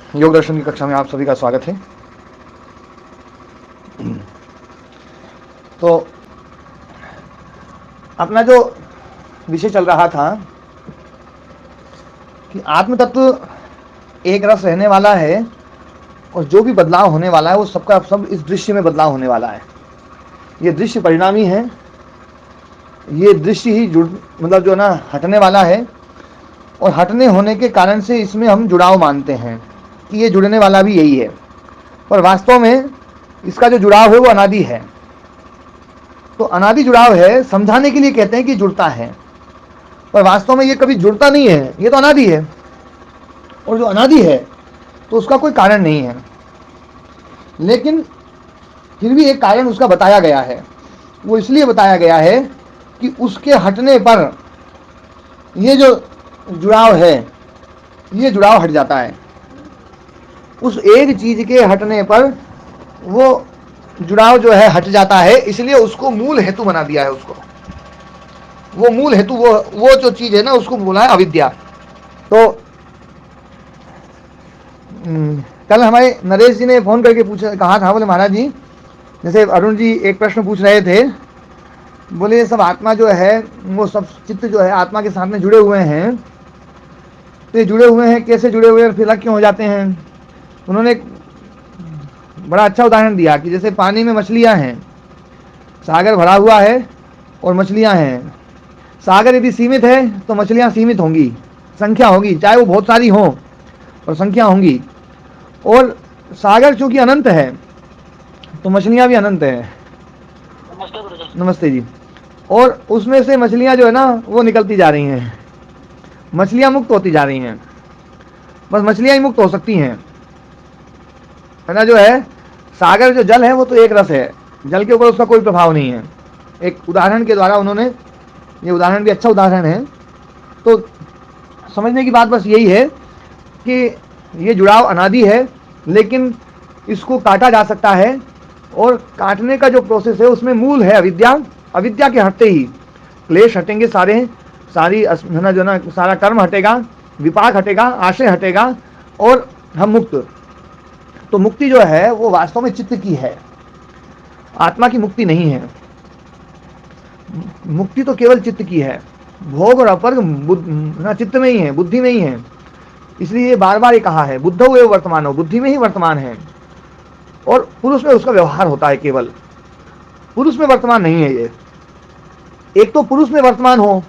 योग दर्शन की कक्षा में आप सभी का स्वागत है। तो अपना जो विषय चल रहा था कि आत्म तत्व एक रस रहने वाला है और जो भी बदलाव होने वाला है वो सबका सब इस दृश्य में बदलाव होने वाला है। ये दृश्य परिणामी है, ये दृश्य ही मतलब जो ना हटने वाला है और हटने होने के कारण से इसमें हम जुड़ाव मानते हैं कि ये जुड़ने वाला भी यही है, पर वास्तव में इसका जो जुड़ाव है वो अनादि है। तो अनादि जुड़ाव है, समझाने के लिए कहते हैं कि जुड़ता है, पर वास्तव में ये कभी जुड़ता नहीं है, ये तो अनादि है। और जो अनादि है तो उसका कोई कारण नहीं है, लेकिन फिर भी एक कारण उसका बताया गया है। वो इसलिए बताया गया है कि उसके हटने पर ये जो जुड़ाव है ये जुड़ाव हट जाता है। उस एक चीज के हटने पर वो जुड़ाव जो है हट जाता है, इसलिए उसको मूल हेतु बना दिया है। उसको वो मूल हेतु वो जो चीज है ना उसको बोला है अविद्या। तो कल हमारे नरेश जी ने फोन करके कहा था, बोले महाराज जी, जैसे अरुण जी एक प्रश्न पूछ रहे थे, बोले सब आत्मा जो है वो सब चित्त जो है आत्मा के साथ में जुड़े हुए हैं, तो ये जुड़े हुए हैं कैसे जुड़े हुए हैं, फिर अलग क्यों हो जाते हैं। उन्होंने बड़ा अच्छा उदाहरण दिया कि जैसे पानी में मछलियां हैं, सागर भरा हुआ है और मछलियां हैं। सागर यदि सीमित है तो मछलियां सीमित होंगी, संख्या होगी, चाहे वो बहुत सारी हो और संख्या होंगी। और सागर चूंकि अनंत है तो मछलियां भी अनंत है। नमस्ते जी। और उसमें से मछलियां जो है ना वो निकलती जा रही हैं, मछलियां मुक्त होती जा रही हैं। बस मछलियां ही मुक्त हो सकती हैं, है ना। जो है सागर जो जल है वो तो एक रस है, जल के ऊपर उसका कोई प्रभाव नहीं है। एक उदाहरण के द्वारा उन्होंने, ये उदाहरण भी अच्छा उदाहरण है। तो समझने की बात बस यही है कि ये जुड़ाव अनादि है, लेकिन इसको काटा जा सकता है। और काटने का जो प्रोसेस है उसमें मूल है अविद्या। अविद्या के हटते ही क्लेश हटेंगे, सारी ना जो ना सारा कर्म हटेगा, विपाक हटेगा, आशय हटेगा और हम मुक्त। तो मुक्ति जो है वो वास्तव में चित्त की है, आत्मा की मुक्ति नहीं है। मुक्ति तो केवल चित्त की है। भोग और अपवर्ग चित्त में ही है, बुद्धि में ही है। इसलिए बार बार ये कहा है, बुद्धौ एव वर्तमानो, बुद्धि में ही वर्तमान है। और पुरुष में उसका व्यवहार होता है, केवल पुरुष में वर्तमान नहीं है ये। एक तो पुरुष में वर्तमान हो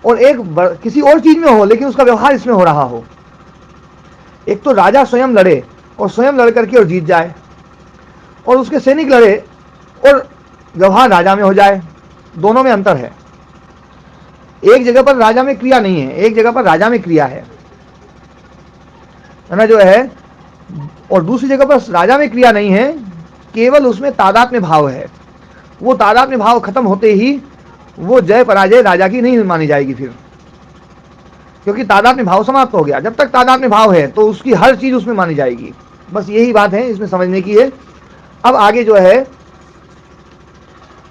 और एक किसी और चीज में हो, लेकिन उसका व्यवहार इसमें हो रहा हो। एक तो राजा स्वयं लड़े और स्वयं लड़ करके और जीत जाए, और उसके सैनिक लड़े और व्यवहार राजा में हो जाए। दोनों में अंतर है। एक जगह पर राजा में क्रिया नहीं है, एक जगह पर राजा में क्रिया है ना, जो है। और दूसरी जगह पर राजा में क्रिया नहीं है, केवल उसमें तादात्म्य भाव है। वो तादात्म्य भाव खत्म होते ही वो जय पराजय राजा की नहीं मानी जाएगी फिर, क्योंकि तादात्म्य भाव समाप्त हो गया। जब तक तादात्म्य भाव है तो उसकी हर चीज उसमें मानी जाएगी। बस यही बात है, इसमें समझने की है। अब आगे जो है,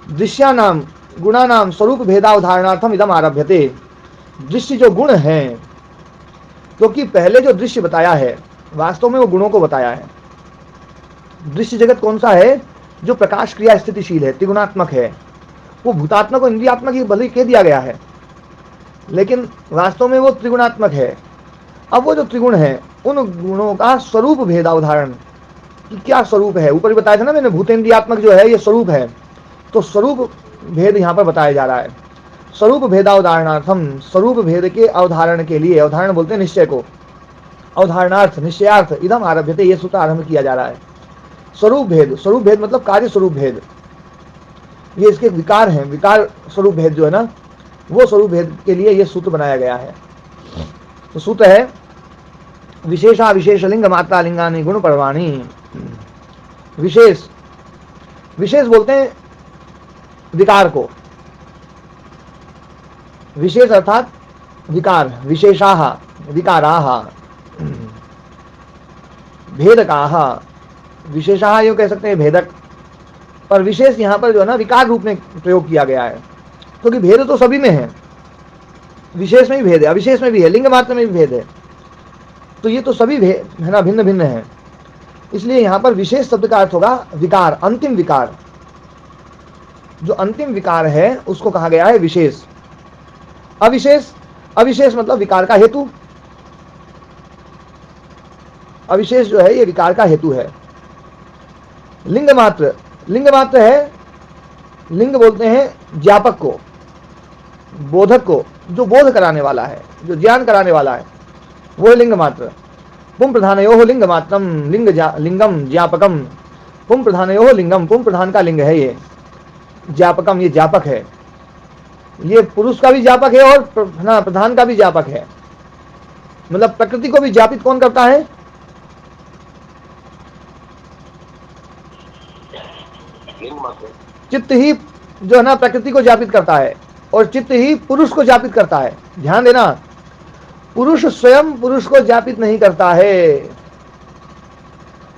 दृश्यानाम गुणानाम स्वरूप भेदावधारणार्थम इदम आरभ्यते। दृश्य जो गुण है, क्योंकि पहले जो दृश्य बताया है वास्तव में वो गुणों को बताया है। दृश्य जगत कौन सा है? जो प्रकाश क्रिया स्थितिशील है, त्रिगुणात्मक है। वो भूतात्मक और इंद्रियात्मक ही भले कह दिया गया है, लेकिन वास्तव में वो त्रिगुणात्मक है। अब वो जो त्रिगुण है, उन गुणों का स्वरूप भेदावधारण कि क्या स्वरूप है, ऊपर भी बताया था ना मैंने, भूतेन्द्रियात्मक जो है ये स्वरूप है। तो स्वरूप भेद यहाँ पर बताया जा रहा है। स्वरूप भेदावधारणार्थम, स्वरूप भेद के अवधारण के लिए, अवधारण बोलते हैं निश्चय को, अवधारणार्थ निश्चयार्थ इदम आरभ्यते, ये सूत्र आरंभ किया जा रहा है। स्वरूप भेद, स्वरूप भेद मतलब कार्य स्वरूप भेद, ये इसके विकार हैं। विकार स्वरूप भेद जो है ना, वो स्वरूप भेद के लिए ये सूत्र बनाया गया है। तो सूत्र है विशेषा विशेष लिंग मात्रा लिंगानी गुण परवाणी। विशेष, विशेष बोलते हैं विकार को, विशेष अर्थात विकार, विशेषाः विकाराः, भेदकाः। विशेषाः यूं कह सकते हैं भेदक, पर विशेष यहाँ पर जो है ना विकार रूप में प्रयोग किया गया है, क्योंकि भेद तो सभी में है। विशेष में भी भेद है, अविशेष में भी है, लिंग मात्र में भी भेद है। तो ये तो सभी है ना भिन्न भिन्न है। इसलिए यहां पर विशेष शब्द का अर्थ होगा विकार, अंतिम विकार। जो अंतिम विकार है उसको कहा गया है विशेष। अविशेष, अविशेष मतलब विकार का हेतु। अविशेष जो है ये विकार का हेतु है। लिंग मात्र, लिंग मात्र है, लिंग बोलते हैं ज्ञापक को, बोधक को, जो बोध कराने वाला है, जो ज्ञान कराने वाला है, वो लिंग मात्र। पुम प्रधानयोः लिंग मात्रम लिंगम ज्ञापकम। पुम प्रधानयोः लिंगम, पुम प्रधान का लिंग है ये, ज्ञापकम ये ज्ञापक है। ये पुरुष का भी ज्ञापक है और ना प्रधान का भी ज्ञापक है। मतलब प्रकृति को भी ज्ञापित कौन करता है? चित्त ही जो है ना प्रकृति को ज्ञापित करता है, और चित्त ही पुरुष को ज्ञापित करता है। ध्यान देना, पुरुष स्वयं पुरुष को ज्ञापित नहीं करता है।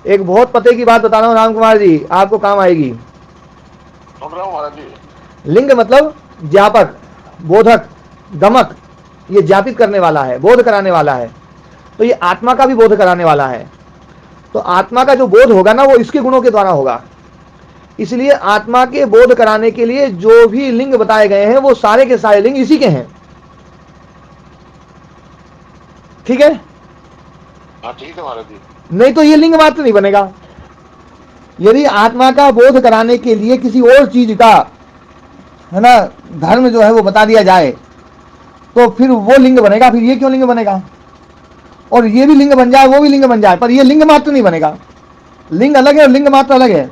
एक बहुत पते की बात बता रहा हूं राम कुमार जी, आपको काम आएगी। लिंग मतलब ज्ञापक, बोधक, गमक, ये ज्ञापित करने वाला है, बोध कराने वाला है। तो ये आत्मा का भी बोध कराने वाला है। तो आत्मा का जो बोध होगा ना वो इसके गुणों के द्वारा होगा। इसलिए आत्मा के बोध कराने के लिए जो भी लिंग बताए गए हैं वो सारे के सारे लिंग इसी के हैं। ठीक है? हाँ ठीक है महाराज जी। नहीं तो ये लिंग मात्र नहीं बनेगा। यदि आत्मा का बोध कराने के लिए किसी और चीज का है ना धर्म जो है वो बता दिया जाए तो फिर वो लिंग बनेगा। फिर ये क्यों लिंग बनेगा? और ये भी लिंग बन जाए, वो भी लिंग बन जाए, पर ये लिंग मात्र नहीं बनेगा। लिंग अलग है और लिंग मात्र अलग है।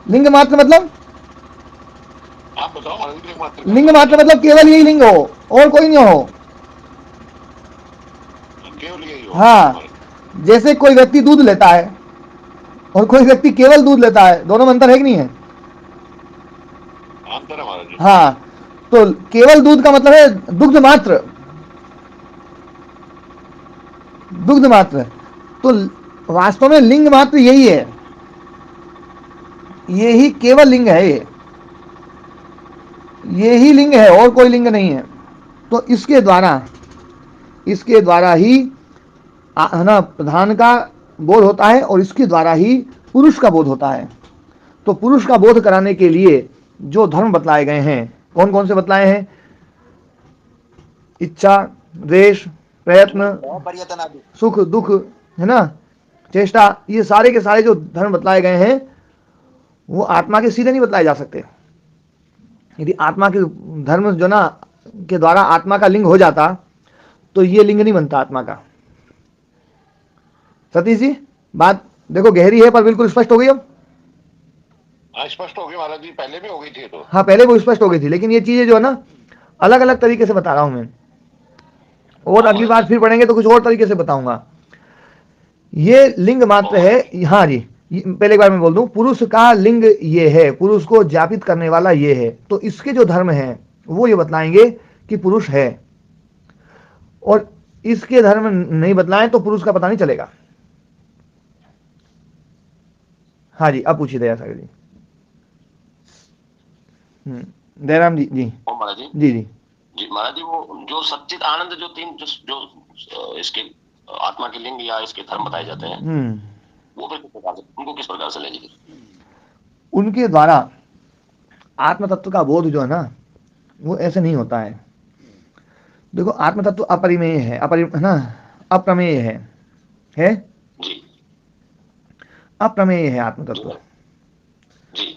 लिंग मात्र मतलब, आप बताओ महाराज जी। लिंग मात्र, लिंग मात्र मतलब केवल यही लिंग हो और कोई नहीं हो। केवल यही हो। हाँ, जैसे कोई व्यक्ति दूध लेता है और कोई व्यक्ति केवल दूध लेता है, दोनों में अंतर है कि नहीं है? अंतर है महाराज जी। हाँ, तो केवल दूध का मतलब है दुग्ध मात्र, दुग्ध मात्र। तो वास्तव में लिंग मात्र यही है, ये ही केवल लिंग है, ये ही लिंग है और कोई लिंग नहीं है। तो इसके द्वारा ही है ना प्रधान का बोध होता है और इसके द्वारा ही पुरुष का बोध होता है। तो पुरुष का बोध कराने के लिए जो धर्म बतलाए गए हैं, कौन कौन से बतलाए हैं? इच्छा, द्वेष, प्रयत्न, सुख, दुख, है ना, चेष्टा, ये सारे के सारे जो धर्म बतलाए गए हैं वो आत्मा के सीधे नहीं बतलाए जा सकते। यदि आत्मा के धर्म जो ना के द्वारा आत्मा का लिंग हो जाता तो ये लिंग नहीं बनता आत्मा का। सतीश जी, बात देखो गहरी है पर बिल्कुल स्पष्ट हो गई अब। स्पष्ट हो गई महाराज जी, पहले भी हो गई थी तो। हाँ, पहले वो स्पष्ट हो गई थी, लेकिन ये चीजें जो है ना अलग अलग तरीके से बता रहा हूं मैं, और अगली बार फिर पढ़ेंगे तो कुछ और तरीके से बताऊंगा। ये लिंग मात्र है। हाँ जी, पहले एक बार मैं बोल दूं, पुरुष का लिंग ये है, पुरुष को ज्ञापित करने वाला ये है। तो इसके जो धर्म है वो ये बतलाएंगे कि पुरुष है, और इसके धर्म नहीं बतलाएं तो पुरुष का पता नहीं चलेगा। हाँ जी, अब पूछिए दया सागर जी। दयाराम जी। जी महाराज जी। जी जी जी महाराज जी, वो जो सच्चित आनंद जो तीन जो इसके आत्मा के लिंग या इसके धर्म बताए जाते हैं, वो फिर किस प्रकार से, उनको किस प्रकार से लेंगे? उनके द्वारा आत्म तत्व का बोध जो है ना वो ऐसे नहीं होता है। देखो, आत्म तत्व अपरिमेय है, है ना, अप्रमेय है जी, अप्रमेय है आत्म तत्व। जी।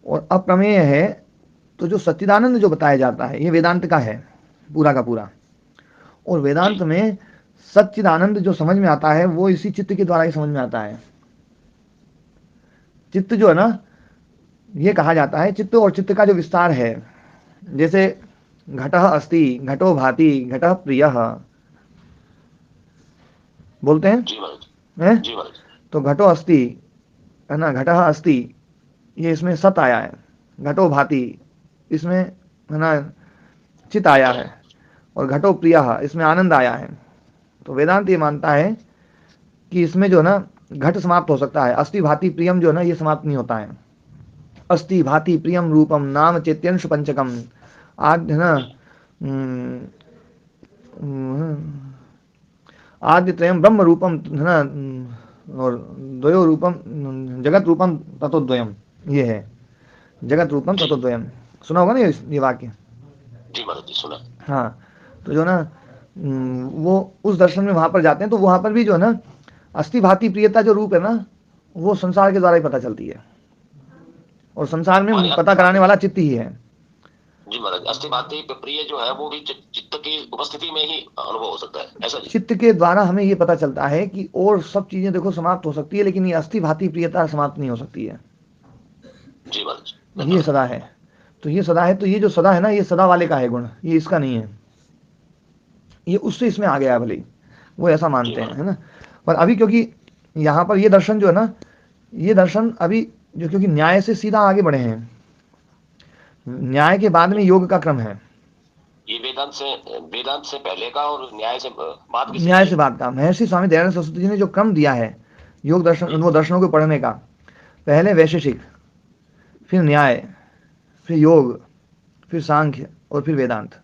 और अप्रमेय है तो जो सच्चिदानंद जो बताया जाता है ये वेदांत का है पूरा का पूरा। और वेदांत में सच्चिदानंद जो समझ में आता है वो इसी चित्त के द्वारा ही समझ में आता है। चित्त जो है ना, ये कहा जाता है चित्त और चित्त का जो विस्तार है, जैसे घटः अस्ति, घटो भाति, घटः प्रियः बोलते हैं, हैं? तो घटो अस्ति है ना, घटः अस्ति, ये इसमें सत आया है। घटो भाति, इसमें है ना चित आया है। और घटो प्रियः, इसमें आनंद आया है। तो वेदांत ये मानता है कि इसमें जो ना घट समाप्त हो सकता है, अस्ति भाति प्रियम जो है ना ये समाप्त नहीं होता है। अस्ति भाति प्रियम रूपम नाम चैत्यंश पंचकम, आज है ना आद्य त्रयम ब्रह्म रूपम है ना, और द्वयो रूपम जगत रूपम तत्वद्वयम, ये है जगत रूपम तत्वद्वयम। सुना होगा ना ये वाक्य? जी महाराज जी सुना। हाँ, तो जो ना वो उस दर्शन में वहां पर जाते हैं, तो वहां पर भी जो है ना अस्थि भांति प्रियता जो रूप है ना, वो संसार के द्वारा ही पता चलती है, और संसार में पता कराने वाला चित्त ही है। जी महाराज, अस्थि भांति प्रिय जो है वो भी चित्त की उपस्थिति में ही अनुभव हो सकता है, ऐसा जी? चित्त के द्वारा हमें ये पता चलता है कि और सब चीजें देखो समाप्त हो सकती है, लेकिन ये अस्थि भांति प्रियता समाप्त नहीं हो सकती है। जी महाराज, ये धन्यवाद। सदा है, तो ये सदा है, तो ये जो सदा है ना, ये सदा वाले का है गुण, ये इसका नहीं है, ये उससे इसमें आ गया है, भले ही वो ऐसा मानते हैं, है ना। पर अभी क्योंकि यहाँ पर ये दर्शन जो है ना, ये दर्शन अभी जो क्योंकि न्याय से सीधा आगे बढ़े हैं, न्याय के बाद में योग का क्रम है। ये वेदांत से पहले का और न्याय से बाद की न्याय स्थिति से है। बाद का महर्षि स्वामी दयानंद सरस्वती जी ने जो क्रम दिया है योग दर्शन, वो दर्शनों को पढ़ने का, पहले वैशेषिक, फिर न्याय, फिर योग, फिर सांख्य, और फिर वेदांत।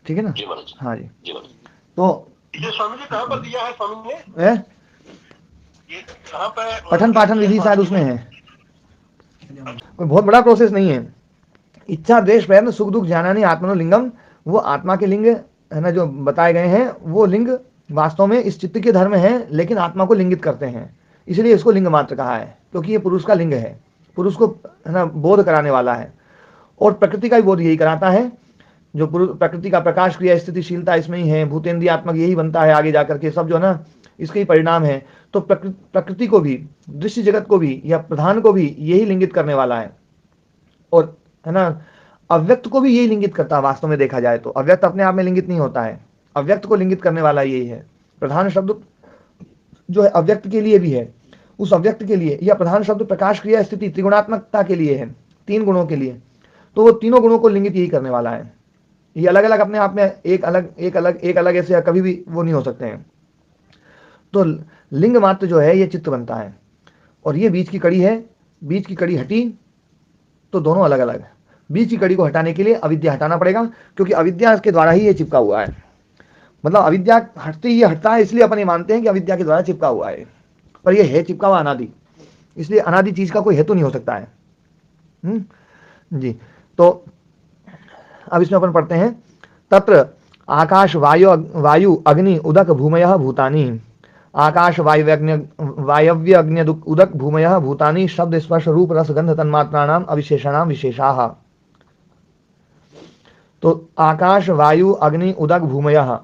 ठीक है ना? जी महाराज। हाँ जी। जी महाराज। तो ये स्वामी जी कहाँ पर दिया है स्वामी ने? ये कहाँ पर पठन पाठन विधि शायद उसमें है, कोई बहुत बड़ा प्रोसेस नहीं है। इच्छा द्वेष प्रयत्न सुख दुख ज्ञानानि आत्मनो लिंगम, वो आत्मा के लिंग है ना जो बताए गए हैं, वो लिंग वास्तव में इस चित्त के धर्म है, लेकिन आत्मा को लिंगित करते हैं, इसलिए इसको लिंग मात्र कहा है, क्योंकि ये पुरुष का लिंग है, पुरुष को है ना बोध कराने वाला है, और प्रकृति का भी बोध यही कराता है। जो प्रकृति का प्रकाश क्रिया स्थितिशीलता इसमें ही है, भूतेन्द्रियात्मक यही बनता है आगे जाकर के, सब जो है ना इसके ही परिणाम है। तो प्रकृति को भी, दृश्य जगत को भी, या प्रधान को भी यही लिंगित करने वाला है, और है ना अव्यक्त को भी यही लिंगित करता है। वास्तव में देखा जाए तो अव्यक्त अपने आप में लिंगित नहीं होता है, अव्यक्त को लिंगित करने वाला यही है। प्रधान शब्द जो है अव्यक्त के लिए भी है, उस अव्यक्त के लिए, या प्रधान शब्द प्रकाश क्रिया स्थिति त्रिगुणात्मकता के लिए है, तीन गुणों के लिए, तो वो तीनों गुणों को लिंगित यही करने वाला है। ये अलग अलग अपने आप में एक अलग ऐसे कभी भी वो नहीं हो सकते हैं। तो लिंग मात्र जो है ये चित्त बनता है, और ये बीच की कड़ी है, बीच की कड़ी हटी तो दोनों अलग अलग। बीच की कड़ी को हटाने के लिए अविद्या हटाना पड़ेगा, क्योंकि अविद्या के द्वारा ही ये चिपका हुआ है, मतलब अविद्या हटते ही ये हटता है, इसलिए अपन ये मानते हैं कि अविद्या के द्वारा चिपका हुआ है, पर ये है चिपका हुआ अनादि, इसलिए अनादि चीज का कोई हेतु नहीं हो सकता है। जी, तो अब इसमें अपन पढ़ते हैं, तत्र आकाश वायु अग्नि उदक भूमयः भूतानि, आकाश वायव्य अग्नि उदक भूमयः भूतानि शब्द स्पर्श रूप रस गंध तन्मात्राणाम अविशेषणाम विशेषाः। तो आकाश वायु अग्नि उदक भूमयः,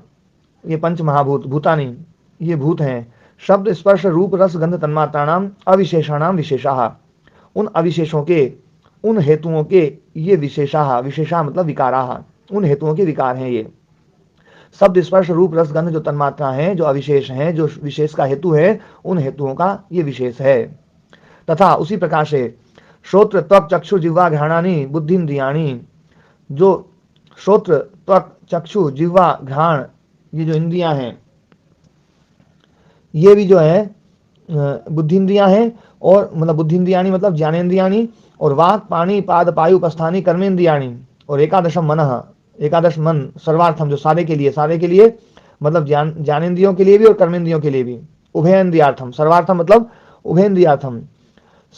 ये पंच महाभूत, भूतानि ये भूत हैं, शब्द स्पर्श रूप रस गंध तन्मात्राणाम अविशेषणाम विशेषाः, उन अविशेषों के, उन हेतुओं के ये विशेषाः, विशेषा मतलब विकाराः, उन हेतुओं के विकार हैं ये। शब्द स्पर्श रूप रस गंध जो तन्मात्रा है, जो अविशेष हैं, जो विशेष का हेतु है, उन हेतुओं का ये विशेष है। तथा उसी प्रकार से श्रोत्र त्वक चक्षु जिह्वा घ्राणानि बुद्धिन्द्रियाणि, जो श्रोत्र त्वक चक्षु जिह्वा घ्राण ये जो इंद्रियां हैं, ये भी जो है बुद्धिन्द्रियां हैं, और मतलब बुद्धिन्द्रियाणि मतलब ज्ञानेन्द्रियाणि, और वाक पाणी पाद पायु उपस्थानी कर्मेन्द्रियाणि, और एकादशम मनः, एकादश मन सर्वार्थम जो सारे के लिए मतलब ज्ञानेन्द्रियों के लिए भी और कर्मेंद्रियों के लिए भी, उभयेन्द्रियार्थम, सर्वार्थम मतलब उभयेन्द्रियार्थम,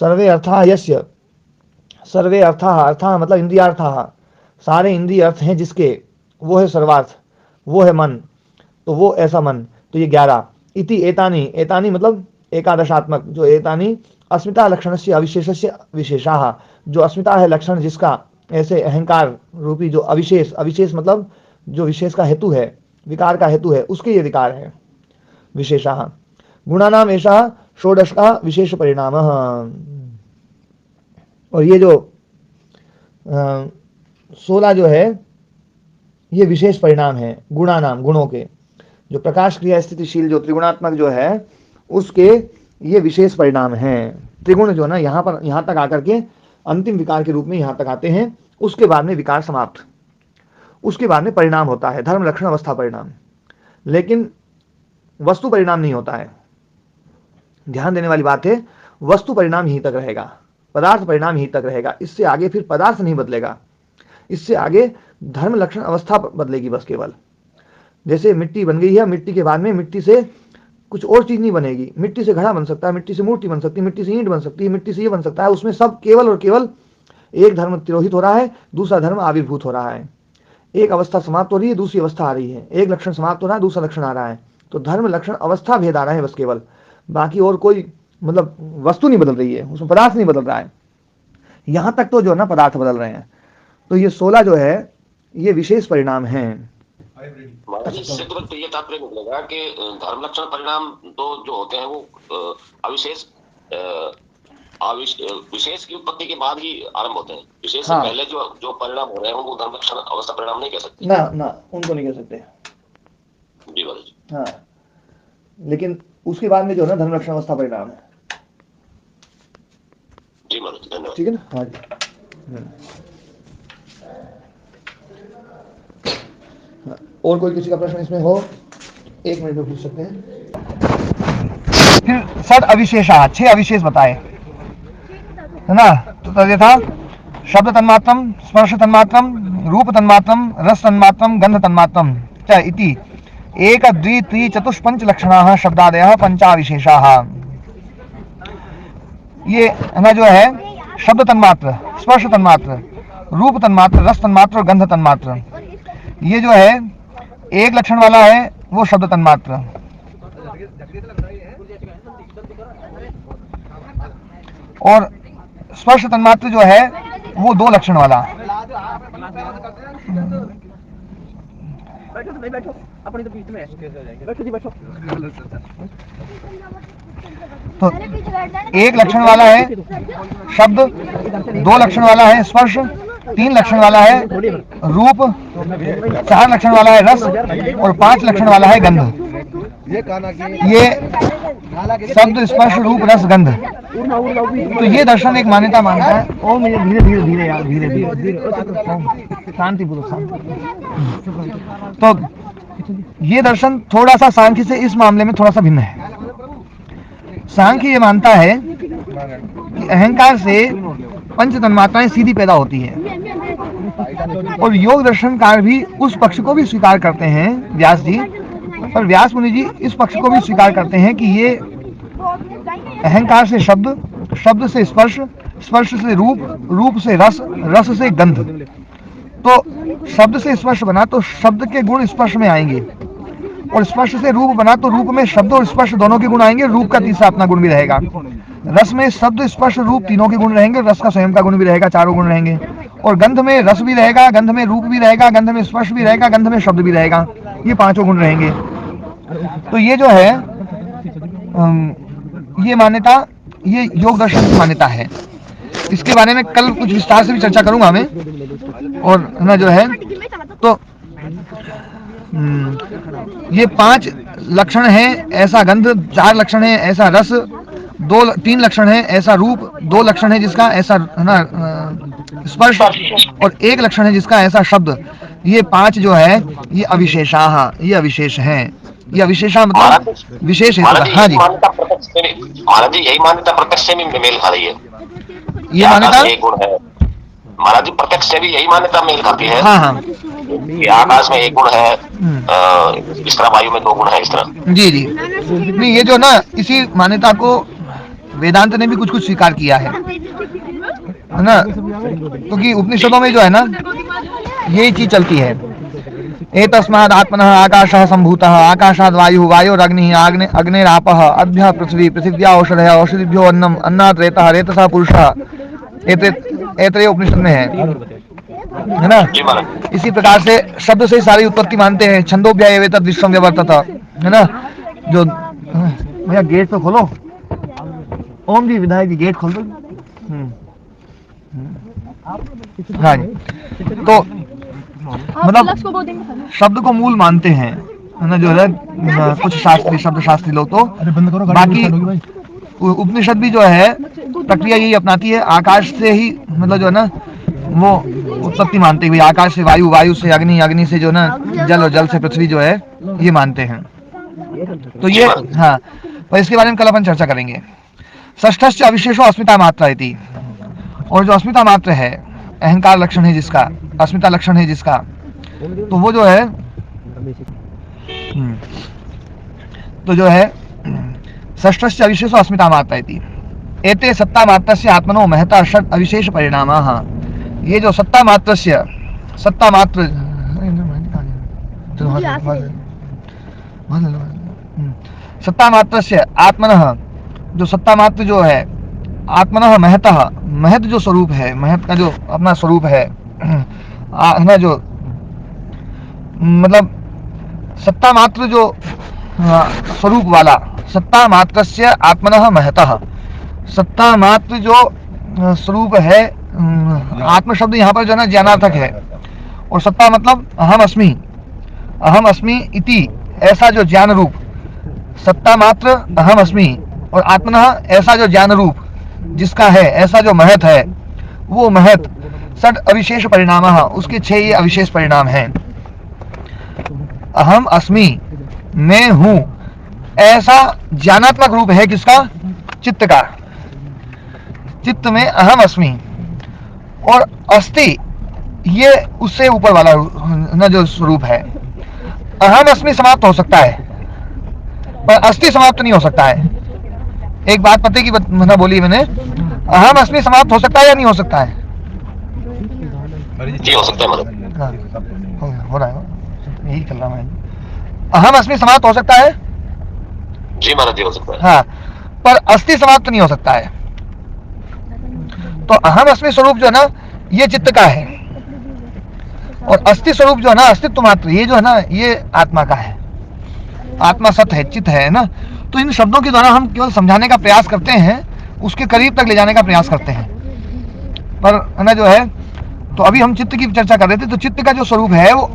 सर्वे अर्था यस्य, सर्वे अर्था मतलब इंद्रियार्थाः, सारे इंद्रिय अर्थ हैं जिसके, वो है सर्वार्थ, वो है मन, तो वो ऐसा मन, तो ये 11 इति एतानि मतलब एकादशात्मक, जो एतानि अस्मिता लक्षणस्य अविशेषस्य विशेषाः, जो अस्मिता है लक्षण जिसका, ऐसे अहंकार रूपी जो अविशेष मतलब जो विशेष का हेतु है, विकार का हेतु है, उसके ये विकार है विशेषाः। गुणानाम एषा षोडश का विशेष परिणाम, और ये जो 16 जो है ये विशेष परिणाम है गुणानाम, गुणों के, जो प्रकाश क्रिया स्थितिशील जो त्रिगुणात्मक जो है उसके ये विशेष परिणाम हैं। त्रिगुण जो ना यहाँ तक आकर के अंतिम विकार के रूप में यहाँ तक आते हैं, उसके बाद में विकार समाप्त, उसके बाद में परिणाम होता है, धर्म लक्षण अवस्था परिणाम, लेकिन वस्तु परिणाम नहीं होता है। ध्यान देने वाली बात है, वस्तु परिणाम यहीं तक रहेगा, पदार्थ परिणाम यहीं तक रहेगा, इससे आगे फिर पदार्थ नहीं बदलेगा, इससे आगे धर्म लक्षण अवस्था बदलेगी बस केवल। जैसे मिट्टी बन गई है, मिट्टी के बाद में मिट्टी से कुछ और चीज नहीं बनेगी। मिट्टी से घड़ा बन सकता है, मिट्टी से मूर्ति बन सकती है, मिट्टी से ईंट बन सकती है, मिट्टी से ये बन सकता है। उसमें सब केवल और केवल एक धर्म तिरोहित हो रहा है, दूसरा धर्म आविर्भूत हो रहा है। एक अवस्था समाप्त हो रही है, दूसरी अवस्था आ रही है। एक लक्षण समाप्त हो रहा है, दूसरा लक्षण आ रहा है। तो धर्म लक्षण अवस्था भेद आ रहा है बस केवल, बाकी और कोई मतलब वस्तु नहीं बदल रही है, उसमें पदार्थ नहीं बदल रहा है। यहां तक तो जो है ना पदार्थ बदल रहे हैं। तो ये 16 जो है ये विशेष परिणाम हैं। इससे तुरंत ये तात्पर्य निकलेगा कि धर्म लक्षण परिणाम तो जो होते हैं वो अविशेष विशेष की उत्पत्ति के बाद ही आरंभ होते हैं। विशेष से पहले जो परिणाम हो रहे हैं उनको धर्म लक्षण अवस्था परिणाम नहीं कह सकते। ना उनको नहीं कह सकते जी महाराज। हाँ, लेकिन उसके बाद में जो है ना धर्म लक्षण अवस्था परिणाम है। जी महाराज धन्यवाद। ठीक है ना। हाँ जी। हाँ, और कोई किसी का प्रश्न इसमें हो 1 मिनट में पूछ सकते हैं। फिर षड अविशेषा 6 अविशेष बताए है ना। तो तथा शब्द तन्मात्रम, स्पर्श तन्मात्रम, रूप तन्मात्रम, रस तन्मात्रम, गंध तन्मात्रम च इति 1 2 3 4 5 लक्षणाः शब्दादयः पंचाविशेषाः। ये है ना जो है शब्द तन्मात्र, स्पर्श तन्मात्र, रूप तन्मात्र, रस तन्मात्र और गंध तन्मात्र। ये जो है एक लक्षण वाला है वो शब्द तन्मात्र, और स्पर्श तन्मात्र जो है वो 2 लक्षण वाला। तो एक लक्षण वाला है शब्द, 2 लक्षण वाला है स्पर्श, 3 लक्षण वाला है रूप, 4 लक्षण वाला है रस और 5 लक्षण वाला है गंध। ये शब्द, स्पर्श, रूप, रस, गंध। तो ये दर्शन एक मान्यता मानता है। ओ मुझे धीरे धीरे धीरे यार, धीरे धीरे शांति पूर्वक शांति। तो ये दर्शन थोड़ा सा सांख्य से इस मामले में थोड़ा सा भिन्न है। सांख्य ये मानता है कि अहंकार से पंच तन्मात्राएं सीधी पैदा होती है, और योग दर्शनकार भी उस पक्ष को भी स्वीकार करते हैं व्यास जी, और व्यास मुनि जी इस पक्ष को भी स्वीकार करते हैं कि ये अहंकार से शब्द, शब्द से स्पर्श, स्पर्श से रूप, रूप से रस, रस से गंध। तो शब्द से स्पर्श बना तो शब्द के गुण स्पर्श में आएंगे, और स्पर्श से रूप बना तो रूप में शब्द और स्पर्श दोनों के गुण आएंगे, रूप का तीसरा अपना गुण भी रहेगा। रस में शब्द, स्पर्श, रूप तीनों के गुण रहेंगे, रस का स्वयं का गुण भी रहेगा, चारों गुण रहेंगे। और गंध में रस भी रहेगा, गंध में रूप भी रहेगा, गंध में स्पर्श भी रहेगा, गंध में शब्द भी रहेगा, ये 5 गुण रहेंगे। तो ये जो है ये मान्यता, ये योग दर्शन की मान्यता है। इसके बारे में कल कुछ विस्तार से भी चर्चा करूंगा मैं। और ना जो है तो ये 5 लक्षण है ऐसा गंध, 4 लक्षण है ऐसा रस, 3 लक्षण है ऐसा रूप, 2 लक्षण है जिसका ऐसा ना स्पर्श, और 1 लक्षण है जिसका ऐसा शब्द। ये 5 जो है ये अविशेषाः, ये अविशेष हैं। ये अविशेषा मतलब विशेष है। हाँ जी महाराज जी, यही मान्यता प्रत्यक्ष से भी मेल खा रही है। ये मान्यता गुण है महाराज जी, प्रत्यक्ष से भी यही मान्यता मेल खाती है। हाँ हाँ, कि आकाश में 1 गुण है, इस तरह वायु में 2 गुण है, इस तरह। जी जी नहीं, ये जो ना इसी मान्यता को वेदांत ने भी कुछ कुछ स्वीकार किया है ना, क्योंकि उपनिषदों में जो है ना यही चीज चलती है। एतस्माद् आत्मनः आकाशः सम्भूतः, आकाशाद् वायुः, वायोरग्निः, अग्निरापः, अद्भ्यः पृथ्वी, पृथिव्या औषधयः, औषधिभ्यो अन्नम्, अन्नात् रेतः, रेतसः पुरुषः। ऐतरेय उपनिषद में है ना। इसी प्रकार से शब्द से सारी उत्पत्ति मानते हैं। छंदोभ्याम् एवेतद् विश्वम् व्यवर्तत, है ना। जो भैया गेट तो खोलो, ओम जी विधायक जी गेट खोल दो। हाँ जी, तो मतलब शब्द को मूल मानते हैं ना जो है कुछ शास्त्री, शब्द शास्त्री लोग। तो बाकी उपनिषद भी जो है प्रक्रिया यही अपनाती है, आकाश से ही मतलब जो है ना वो उत्पत्ति मानते हुए, आकाश से वायु, वायु से अग्नि, अग्नि से जो ना जल और जल से पृथ्वी जो है ये मानते हैं। तो ये हाँ, पर इसके बारे में कल अपन चर्चा करेंगे। षष्ठश्च अविशेषो अस्मिता मात्रा इति, और जो अस्मिता मात्र है अहंकार लक्षण है जिसका, अस्मिता लक्षण है जिसका, तो वो जो है तो जो है षष्ठस्य अविशेषो अस्मिता मात्रा इति एते सत्ता मात्रस्य आत्मनो महता षट् अविशेष परिणामाः। ये जो सत्ता मात्र सत्ता मात्रस्य आत्मनः, जो सत्ता मात्र जो है आत्मनः महतः, महत जो स्वरूप है, महत का जो अपना स्वरूप है ना, जो मतलब सत्ता मात्र जो स्वरूप वाला, सत्ता मात्रस्य आत्मनः महतः, सत्ता मात्र जो स्वरूप है, आत्म शब्द यहाँ पर जो है ना ज्ञानार्थक है, और सत्ता मतलब अहम अस्मि इति, ऐसा जो ज्ञान रूप, सत्ता मात्र अहम अस्मि और आत्मनः ऐसा जो ज्ञान रूप जिसका है, ऐसा जो महत है, वो महत षट् अविशेष परिणाम, उसके 6 ये अविशेष परिणाम हैं। अहम अस्मि, मैं हूं, ऐसा ज्ञानात्मक रूप है किसका? चित्त का। चित्त में अहम अस्मि और अस्ति, ये उससे ऊपर वाला ना जो स्वरूप है। अहम अस्मि समाप्त हो सकता है पर अस्ति समाप्त नहीं हो सकता है। एक बात पते की ना बोली मैंने, अहम अस्मि समाप्त हो सकता है या नहीं हो सकता है? जी हो सकता है हाँ, हो रहा है, यही चल रहा है। अहम अस्मि समाप्त हो सकता है? जी महाराज जी हो सकता है। हाँ, पर अस्ति समाप्त नहीं हो सकता है। तो अहम अस्मि स्वरूप जो है ना, ये चित्त का है, और अस्ति स्वरूप जो है ना, अस्तित्व मात्र, ये जो है ना, ये आत्मा का है। आत्मा सत है, चित्त है ना। तो इन शब्दों के द्वारा हम केवल समझाने का प्रयास करते हैं, उसके करीब तक ले जाने का प्रयास करते हैं, पर है ना जो है। तो अभी हम चित्त की चर्चा कर रहे थे, तो चित्त का जो स्वरूप है वो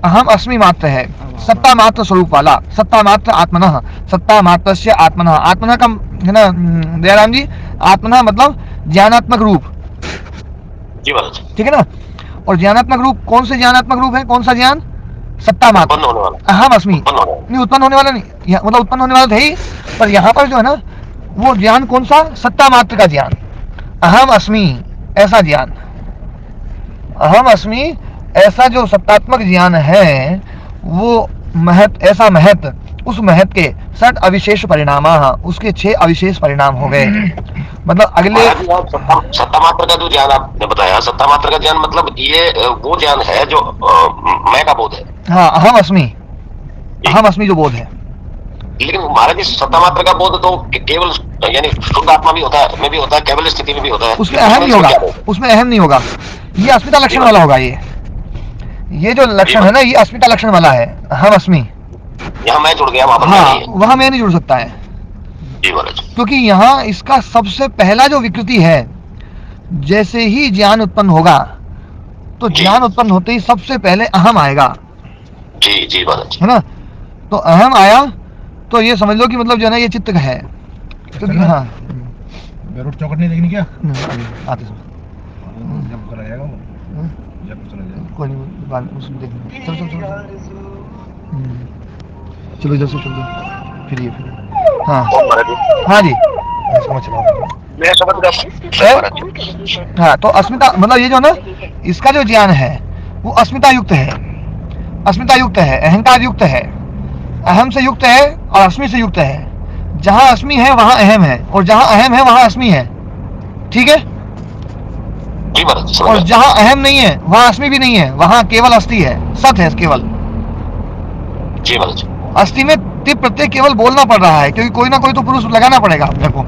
अहम अस्मि मात्र है, सत्ता मात्र स्वरूप वाला, सत्ता मात्र आत्मनः, सत्ता मात्रस्य आत्मनः। आत्मनः का है ना दयाराम जी, आत्मनः मतलब ज्ञानात्मक रूप, ठीक है ना। और ज्ञानात्मक रूप कौन से ज्ञानात्मक रूप है? कौन सा ज्ञान? सत्ता मात्र, अहम अस्मि नहीं, उत्पन्न होने वाला नहीं, मतलब उत्पन्न होने वाला था ही, पर यहाँ पर जो है ना वो ज्ञान कौन सा? सत्ता मात्र का ज्ञान, अहम अस्मि ऐसा ज्ञान, अहम अस्मि ऐसा जो सत्तात्मक ज्ञान है, वो महत, ऐसा महत, उस महत के षट् अविशेष परिणाम, उसके 6 अविशेष परिणाम हो गए। मतलब अगले सत्ता मात्र का जो ज्ञान आपने बताया, सत्ता मात्र का ज्ञान मतलब ये वो ज्ञान है जो मैं का बोध है। हाँ, अहम अस्मि जो बोध है। लेकिन महाराज जी सत्ता मात्र का बोध तो केवल यानी शुद्ध आत्मा भी होता है, में भी होता है, केवल स्थिति में भी होता है, उसमें अहम नहीं होगा, उसमें अहम नहीं होगा, ये अस्मिता लक्षण वाला होगा। ये जो लक्षण है ना, ये अस्मिता लक्षण वाला है, अहम अस्मि। यहाँ मैं जुड़ गया, हाँ, वहां मैं नहीं जुड़ सकता है, क्योंकि यहाँ इसका सबसे पहला जो विकृति है, जैसे ही ज्ञान उत्पन्न होगा तो ज्ञान उत्पन्न होते ही सबसे पहले अहम आएगा। जी जी है ना। तो अहम आया तो ये समझ लो कि मतलब जो है ना ये चित्त का है। क्योंकि हाँ, रोड चौकट नहीं देखनी क्या? आते जब चला जाएगा वो, जब चला जाएगा कोई नहीं, बाद में उसमें देखेंगे। चलो इधर से चलो, फिर ये हाँ हाँ जी, हाँ। तो अस्मिता मतलब ये जो ना, इसका जो ज्ञान है वो अस्मिता युक्त है, अस्मिता युक्त है, अहंकार युक्त है, अहम से युक्त है और अस्मि से युक्त है। जहां अस्मि है वहां अहम है, और जहां अहम है वहां अस्मि है, ठीक है। और जहां अहम नहीं है वहां अस्मि भी नहीं है, वहां केवल अस्थि है, सत है केवल। अस्थि में तिप प्रत्यय केवल बोलना पड़ रहा है, क्योंकि कोई ना कोई तो पुरुष लगाना पड़ेगा अपने को,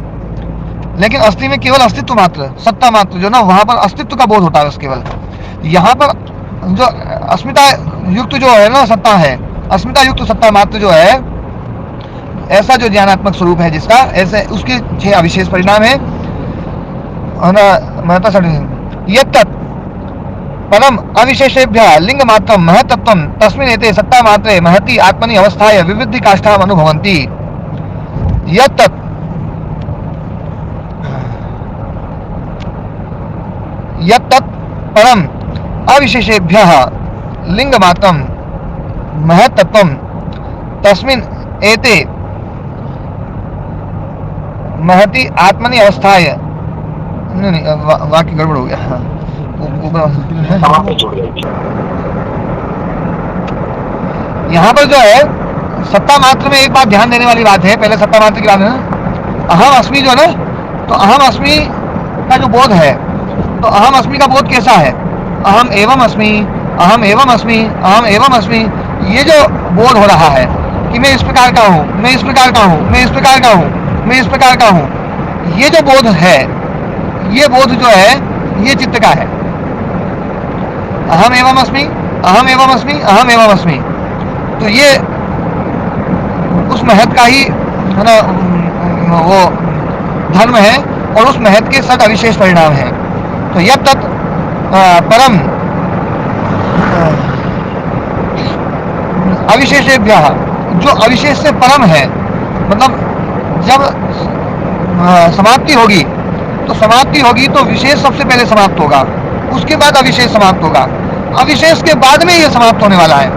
लेकिन अस्थि में केवल अस्तित्व मात्र, सत्ता मात्र जो ना, वहां पर अस्तित्व का बोध होता है बस केवल। यहाँ पर जो अस्मिता युक्त जो है ना सत्ता है, अस्मिता युक्त सत्ता मात्र जो है, ऐसा जो ज्ञानात्मक स्वरूप है जिसका, ऐसे उसके 6 अविशेष परिणाम है ना। यत्तत् परम अविशेषेभ्यः लिंग मात्रं महत्तत्वं तस्मिन् एते सत्ता मात्रे महति आत्मनि अवस्थाय विविधि काष्ठाम् अनुभवन्ति। यत्तत् यत्तत् परम अविशेषेभ्यः लिंग मात्रं महत्तत्वं तस्मिन् एते महति आत्मनि अवस्थाय, नहीं वाक्य गड़बड़ हो गया। यहाँ पर जो है सत्ता मात्र में एक बात ध्यान देने वाली बात है, पहले सत्ता मात्र की बात है ना, अहम अस्मि जो है ना, तो अहम अस्मि का जो बोध है, तो अहम अस्मि का बोध कैसा है, अहम एवं अस्मि, अहम एवं अस्मि, अहम एवं अस्मि, ये जो बोध हो रहा है कि मैं इस प्रकार का हूँ, मैं इस प्रकार का हूँ, मैं इस प्रकार का हूँ, मैं इस प्रकार का हूँ, ये जो बोध है, ये बोध जो है ये चित्त का है। अहम एवं अस्मि, अहम एवं अस्मि, अहम एवं अस्मि, तो ये उस महत का ही है ना, वो धर्म है और उस महत के सद अविशेष परिणाम है। तो यद तत् परम अविशेषेभ्यः, जो अविशेष से परम है, मतलब जब समाप्ति होगी तो समाप्ति होगी तो विशेष सबसे पहले समाप्त होगा, उसके बाद अविशेष समाप्त होगा, अविशेष के बाद में यह समाप्त होने वाला है।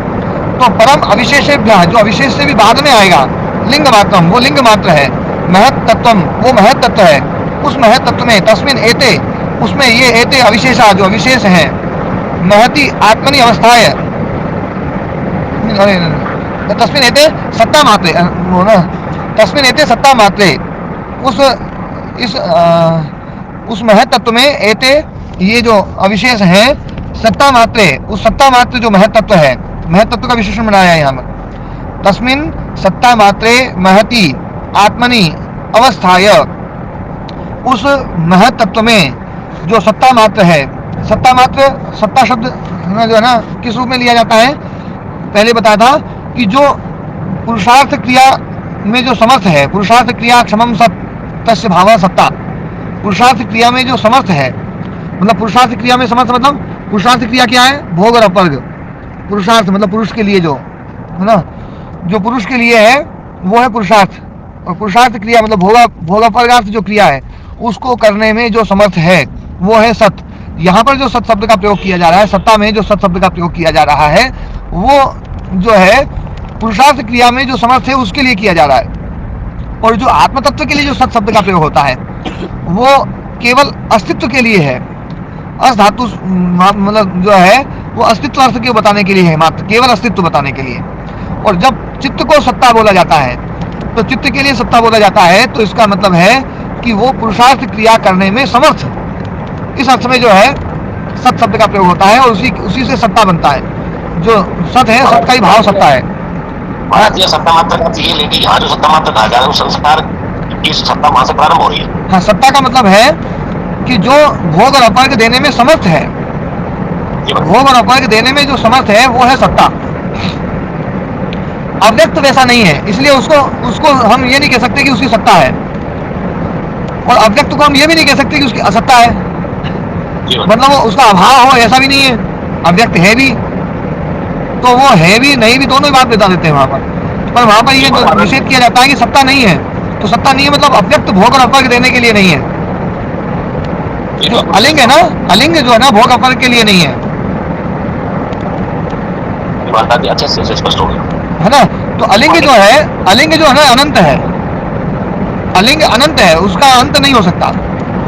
तो परम अविशेषेभ्यः, जो अविशेष से भी बाद में आएगा, लिंग मात्रम, वो लिंग मात्र है, महत तत्वम, वो महत तत्व है, उस महत तत्व में तस्मिन एते, उसमें ये एते अविशेषा जो अविशेष हैं, महति आत्मनि अवस्थाय, तस्मिन एते सत्ता मात्रे, तस्मिन एते सत्ता मात्रे, उस महत तत्व में एते, ये जो अविशेष हैं सत्ता मात्रे, उस सत्ता मात्र जो महत तत्व है, महत तत्व का विशेषण बनाया है यहाँ पर, तस्मिन सत्ता मात्रे महति आत्मनि अवस्थाय, उस महत तत्व में जो सत्ता मात्र है, सत्ता मात्र, सत्ता शब्द जो है ना किस रूप में लिया जाता है, पहले बताया था कि जो पुरुषार्थ क्रिया में जो समर्थ है, पुरुषार्थ क्रिया क्षमम सत तस्य भाव सत्ता, पुरुषार्थ क्रिया में जो समर्थ है, मतलब पुरुषार्थ क्रिया में समर्थ, मतलब पुरुषार्थ क्रिया क्या है, भोग और अपर्ग, पुरुषार्थ मतलब पुरुष के लिए जो है ना, जो पुरुष के लिए है वो है पुरुषार्थ, और पुरुषार्थ क्रिया मतलब भोगापर्गार्थ जो क्रिया है उसको करने में जो समर्थ है वो है सत। यहाँ पर जो सत शब्द का प्रयोग किया जा रहा है, सत्ता में जो सत शब्द का प्रयोग किया जा रहा है, वो जो है पुरुषार्थ क्रिया में जो समर्थ है उसके लिए किया जा रहा है, और जो आत्म तत्व के लिए जो सत शब्द का प्रयोग होता है वो केवल अस्तित्व के लिए है, अस धातु मतलब जो है वो अस्तित्व अर्थ के बताने के लिए है, मात्र केवल अस्तित्व बताने के लिए। और जब चित्त को सत्ता बोला जाता है, तो चित्त के लिए सत्ता बोला जाता है, तो इसका मतलब है कि वो पुरुषार्थ क्रिया करने में समर्थ, इस अर्थ में जो है सत शब्द का प्रयोग होता है, और उसी से सत्ता बनता है, जो सत है, सत का ही भाव सत्ता है। भारतीय सत्ता मात्र का चाहिए, लेकिन यहाँ जो सत्ता मात्र कहा जा रहा है वो संस्कार की सत्ता वहां से प्रारंभ हो रही है। हाँ, सत्ता का मतलब है कि जो भोग और अपर्ग देने में समर्थ है, भोग और अपर्ग देने में जो समर्थ है वो है सत्ता। अव्यक्त वैसा नहीं है, इसलिए उसको हम ये नहीं कह सकते कि उसकी सत्ता है, और अव्यक्त को हम ये भी नहीं कह सकते कि उसकी असत्ता है, मतलब उसका अभाव हो ऐसा भी नहीं है, अव्यक्त है भी तो वो है भी नहीं भी, दोनों ही बात बता देते हैं वहां पर वहां पर ये निषेध किया जाता है कि सत्ता नहीं है, तो सत्ता नहीं है मतलब अव्यक्त भोग और अपर्ग देने के लिए नहीं है। जो अलिंग है ना, अलिंग जो है ना भोग अपर्ग के लिए नहीं है, अच्छे से स्पष्ट हो गया है ना। तो अलिंग जो है ना अनंत है, अलिंग अनंत है, उसका अंत नहीं हो सकता,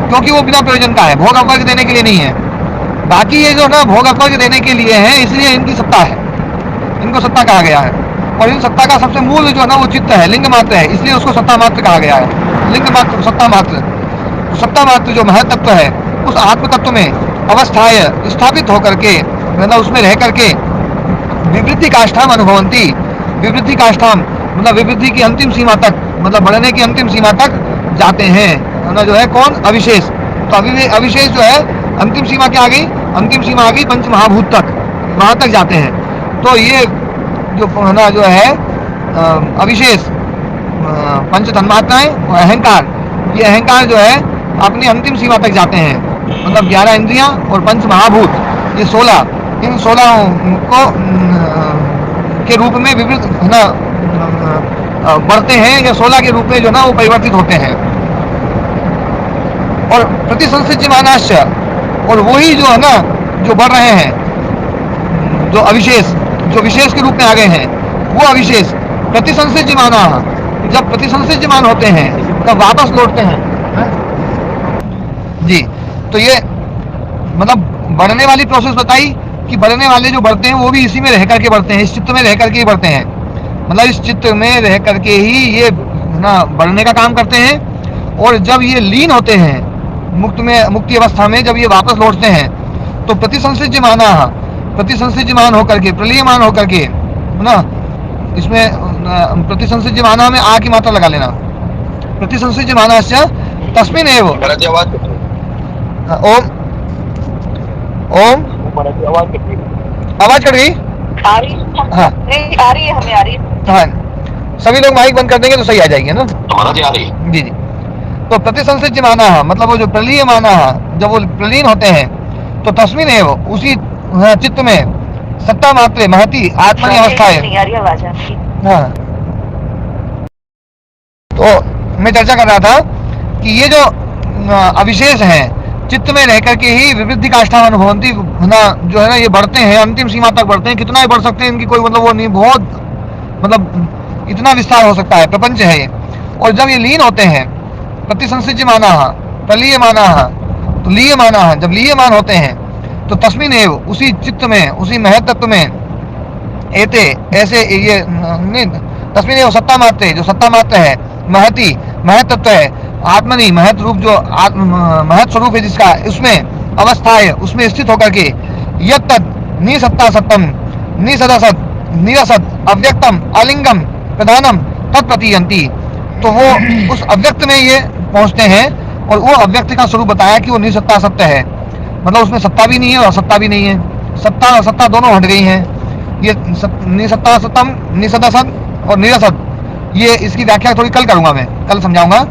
क्योंकि वो बिना प्रयोजन का है, भोग अपर्ग देने के लिए नहीं है। बाकी ये जो ना भोग अपर्ग देने के लिए है, इसलिए इनकी सत्ता है, इनको सत्ता कहा गया है। और इन सत्ता का सबसे मूल जो है ना वो चित्त है, लिंग मात्र है, इसलिए उसको सत्ता मात्र कहा गया है। लिंग मात्र, सत्ता मात्र, सत्ता मात्र जो महत तत्व है, उस आत्म तत्व में अवस्थाय स्थापित होकर के, मतलब उसमें रह करके विवृद्धि काष्ठाम अनुभवंती, विवृद्धि काष्ठाम मतलब विवृद्धि की अंतिम सीमा तक, मतलब बढ़ने की अंतिम सीमा तक जाते हैं, है ना, जो है कौन, अविशेष। तो अविशेष जो है अंतिम सीमा क्या आ गई, अंतिम सीमा आ गई पंच महाभूत तक, वहां तक जाते हैं। तो ये जो है ना जो है अविशेष पंच तन्मात्राएं और अहंकार, ये अहंकार जो है अपनी अंतिम सीमा तक जाते हैं, मतलब 11 इंद्रियां और पंच महाभूत, ये 16, इन 16 को के रूप में विविध है ना बढ़ते हैं, या 16 के रूप में जो ना वो परिवर्तित होते हैं। और प्रतिसंसिज्यमानाश्च, और वही जो है ना जो बढ़ रहे हैं, जो अविशेष, जो विशेष के रूप में आ गए हैं, वो अविशेष प्रतिसंसिज्यमाना, जब प्रतिसंसिज्यमान होते हैं तब वापस लौटते हैं जी। तो ये मतलब बढ़ने वाली प्रोसेस बताई, कि बढ़ने वाले जो बढ़ते हैं वो भी इसी में रह करके बढ़ते हैं, इस चित्त में रह करके ही बढ़ते हैं, मतलब इस चित्त में रह करके ही ये ना बढ़ने का काम करते हैं। और जब ये लीन होते हैं मुक्ति अवस्था में, जब ये वापस लौटते हैं तो प्रतिसंसिज्यमान होकर के, प्रलीयमान होकर के ना, इसमें प्रतिसंसिज्यमाना में आ की मात्रा लगा लेना, प्रतिसंसिज्यमाना से तस्मिन एव ओम ओम आवाज कट गई। आ रही है? हाँ नहीं आ रही है, हमें आ रही है। हाँ, सभी लोग माइक बंद कर देंगे तो सही आ जाएगी ना। महाराज आ रही है। जी जी। तो प्रतिसंसिज्यमाना मतलब वो जो प्रलीयमाना, जब वो प्रलीन होते हैं तो तस्मिन एव उसी चित्त में सत्ता मात्र महती आत्मनि अवस्था है। नहीं आ रही आवाज आपकी। हाँ, तो मैं चर्चा कर रहा था कि ये जो अविशेष हैं चित्त में रह करके ही विवृद्धि काष्ठा अनुभवंती ना, जो है ना ये बढ़ते हैं, अंतिम सीमा तक बढ़ते हैं। कितना ही बढ़ सकते हैं इनकी कोई मतलब वो नहीं, बहुत मतलब इतना विस्तार हो सकता है, प्रपंच है ये। और जब ये लीन होते हैं प्रतिसंसिज्यमाना प्रलीयमाना तो लीयमाना, जब लीयमान होते हैं तो तस्मिन एव उसी चित्त में, उसी महत्त्व में एते ऐसे ये तस्मिन एव सत्ता मात्र, जो सत्ता मात्र है, महती महत्त्व है, आत्मनि महत रूप, जो महत स्वरूप है जिसका, उसमें अवस्था है, उसमें स्थित होकर के यत् तत् निसत्ता सत्तम निसदसत निरसत अव्यक्तम अलिंगम प्रधानम तत्प्रतीयन्ति, तो वो उस अव्यक्त में ये पहुंचते हैं। और वो अव्यक्त का स्वरूप बताया कि वो निसत्ता सत्य है, मतलब उसमें सत्ता भी नहीं है और सत्ता भी नहीं है, सत्ता और सत्ता दोनों हट गई हैं। ये निसत्ता सत्तम निसदसत और निरसत, ये इसकी व्याख्या थोड़ी कल करूंगा, मैं कल समझाऊंगा।